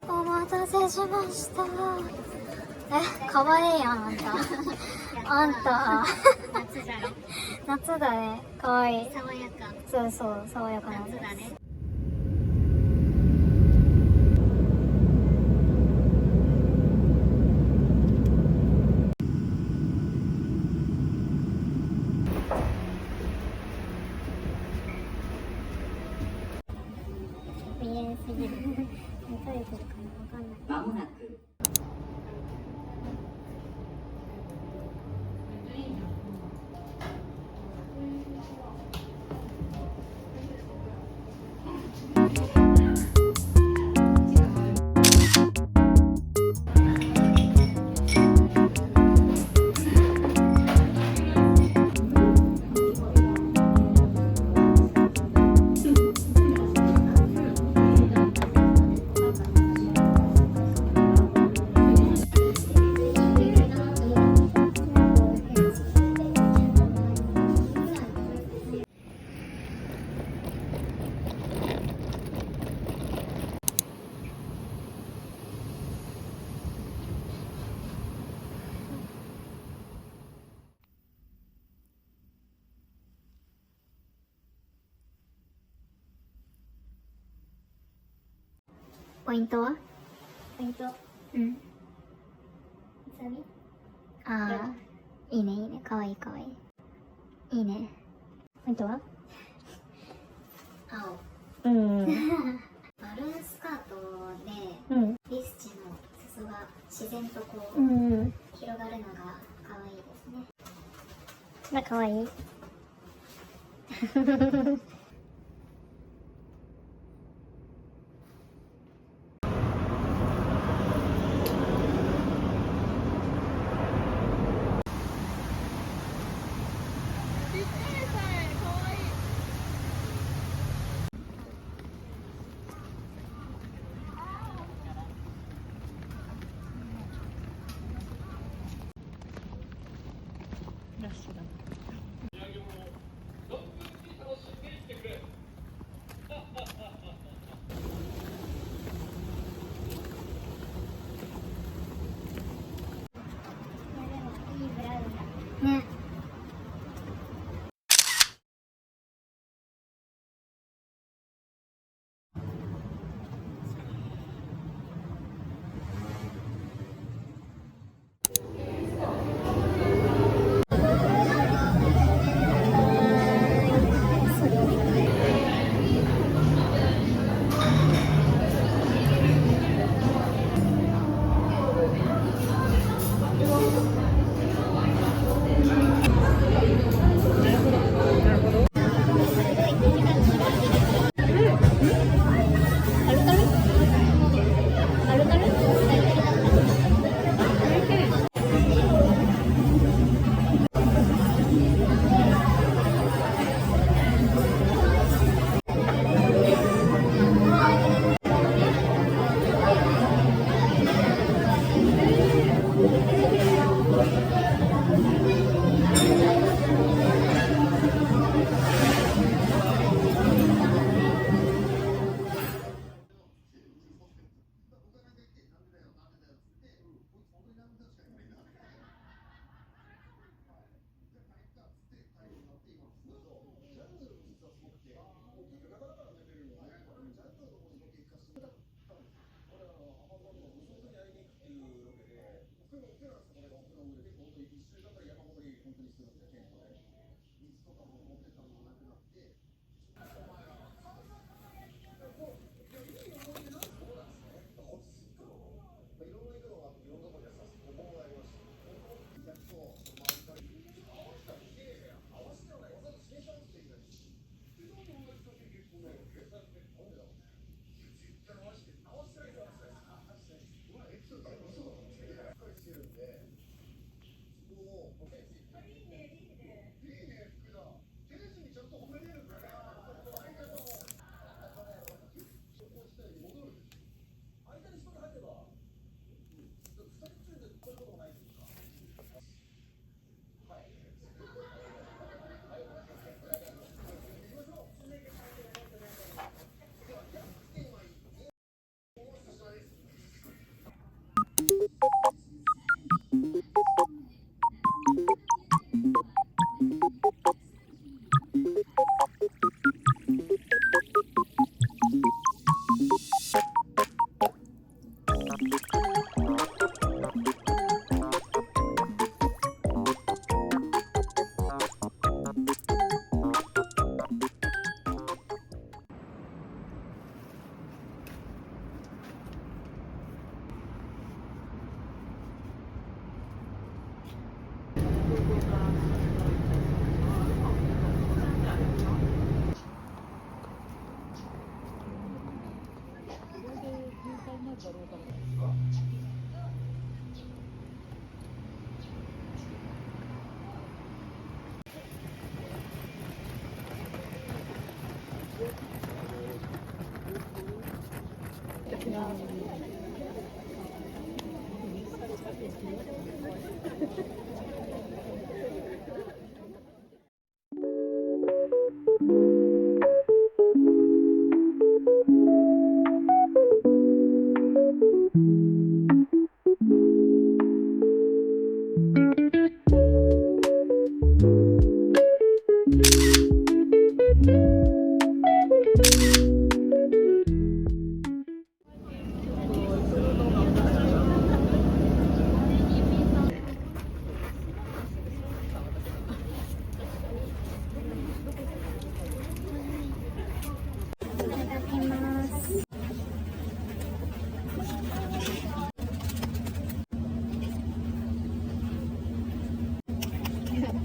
お待たせしました。かわいいやん、あんた。あんた。夏じゃね。夏だね。かわいい。爽やか。そうそう、爽やかな。夏だね。見えすぎる。見とれてるかな、わかんない。まもなくポイントは？ポイント。うん。サビ。ああ、いいね、いいね。かわいい、かわいい。いいね。ポイントは？青。うん。マルーンスカートで、うん。リスチの裾が自然とこう、うん。広がるのが可愛いですね。まあ、かわいい。ラッシュだな。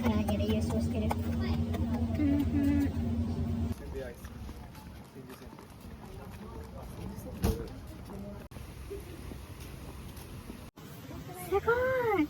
唐揚げで優勝してる。すごい。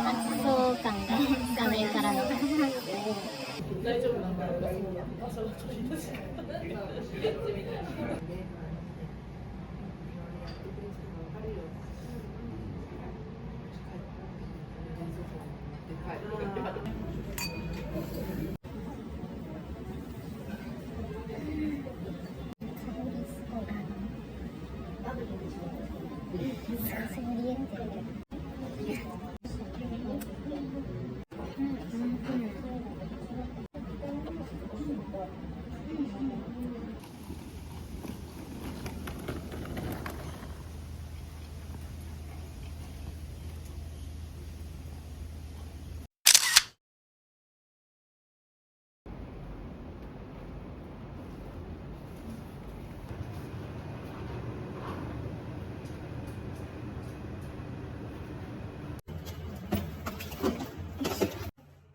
暑そう感が画面からの。大丈夫なんだろうな。ソムリエってる。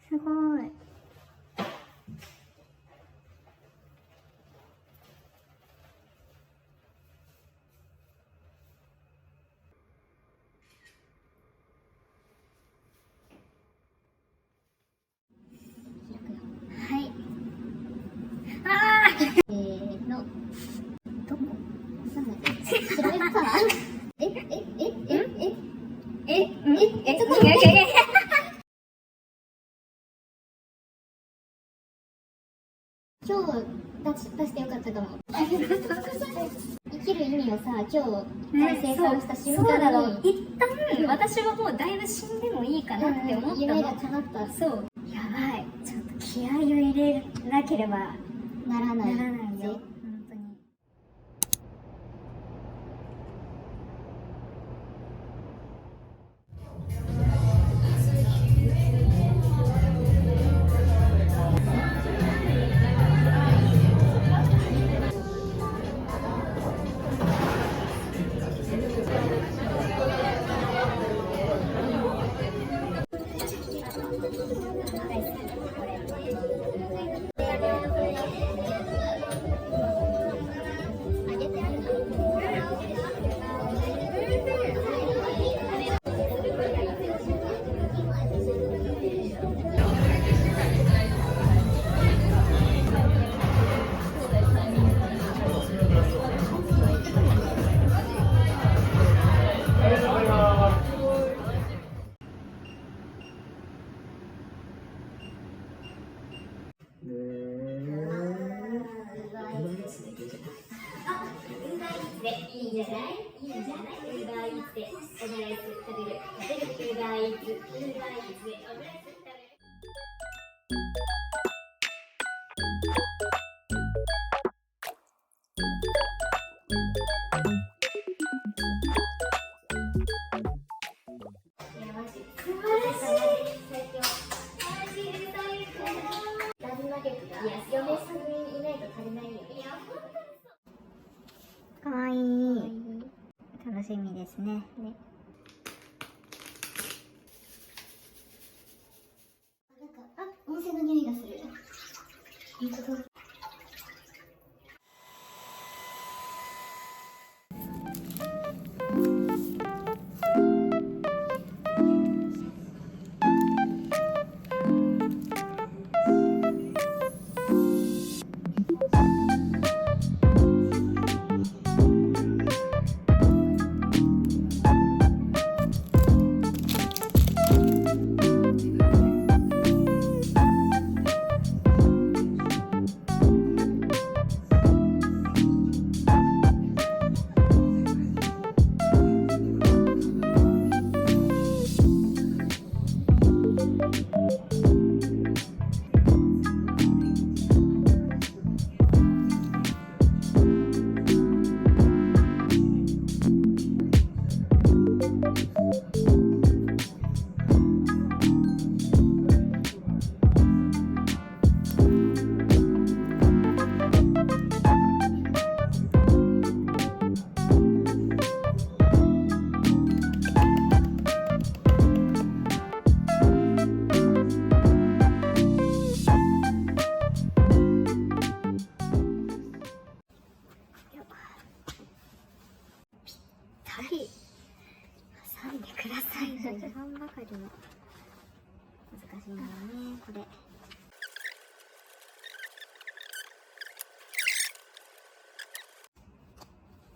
すごい。はい。ああ。の。どこ？なんだっけ？調べたら？ちょっと待って。出してよかったかも。生きる意味をさ、今日生産した瞬間に、一旦私はもうだいぶ死んでもいいかなって思ったの。夢が叶った。そうやばい、ちょっと気合を入れなければならないよ本当に。いいんじゃない？いいんじゃない？ウーバーイーツでオムライス食べる。ウーバーイーツでオムライス食べる。かわいい。楽しみですね。温泉の匂いがする。本当だ。挟んでください。言わんばかりの難しいんだよね、これ。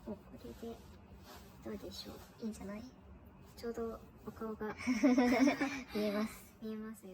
これでどうでしょう。いいんじゃない？ちょうどお顔が見えます。見えますよ。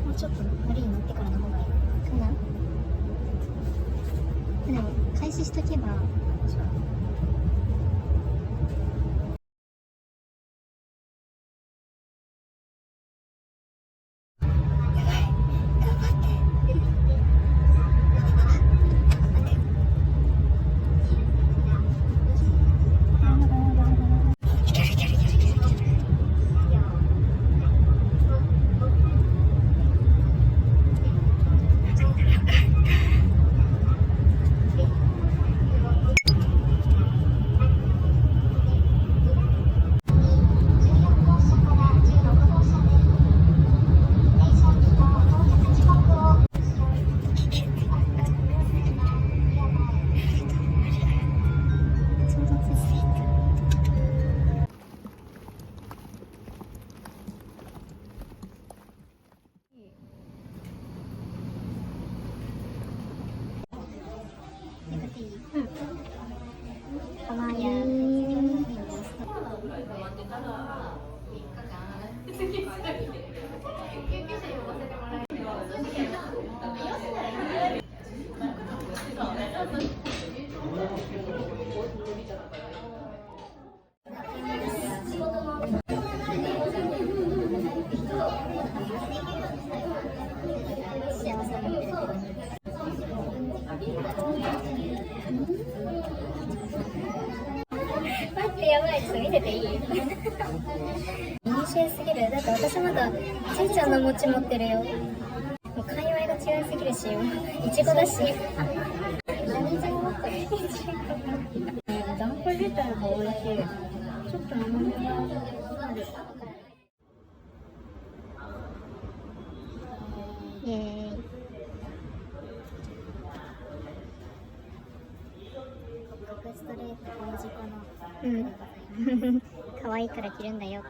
もうちょっと乗りに乗ってからの方がいいかな。でも開始しとけばていい？うん。この間、待って、やばい。ちょっと見てていい？ミニシュすぎる。だって私まだちいちゃんの餅持ってるよ。もう界隈が違いすぎるし、いちごだし。何いちご持ってる？団子自体が美味しい。ちょっと甘みがある。イエーイ。ストレート大事故の可愛いから着るんだよ。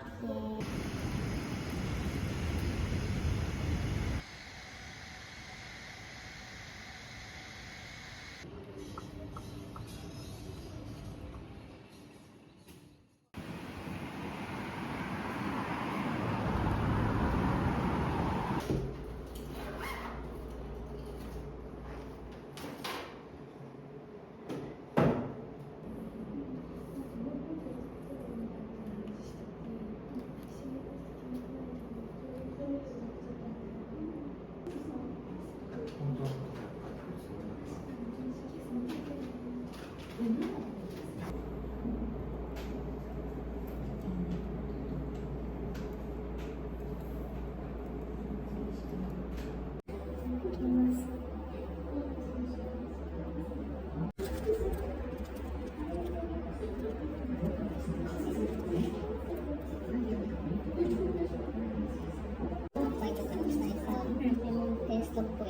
ペーストっぽい。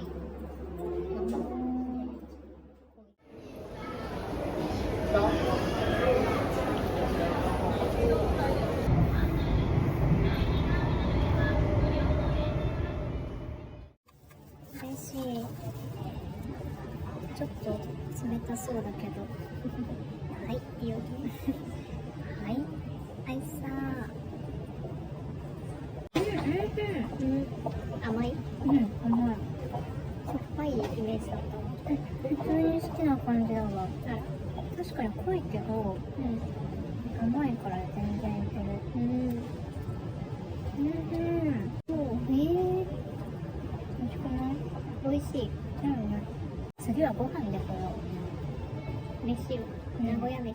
嬉しい。ちょっと冷たそうだけど。はい、いいよ。はい、はいさー。甘い？甘い。しょっぱいイメージだった。普通に好きな感じだわ。確かに濃いけど、甘いから全然いける。美味しくない？美味しい。次はご飯でこよう。飯を。名古屋飯。